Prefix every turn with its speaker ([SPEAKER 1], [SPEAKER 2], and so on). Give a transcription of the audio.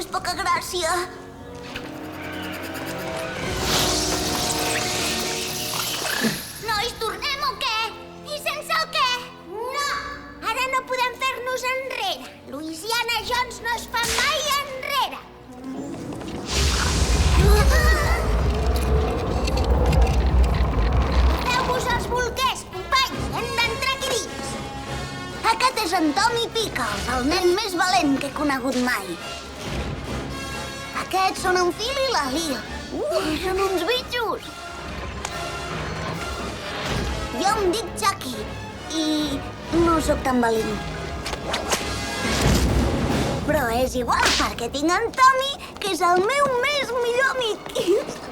[SPEAKER 1] més poca gràcia. Nois, tornem o què? I sense el què? No! Ara no podem fer-nos enrere. Louisiana Jones no es fa mai enrere. Feu-vos els bolquers, companys. Hem d'entrar aquí dins. Aquest és en Tommy Pickles, el nen més valent que he conegut mai. Aquests són en Phil i la Lil. Són uns bitxos. Jo em dic Jackie i no sóc tan valent. Però és igual, perquè tinc en Tommy, que és el meu millor amic.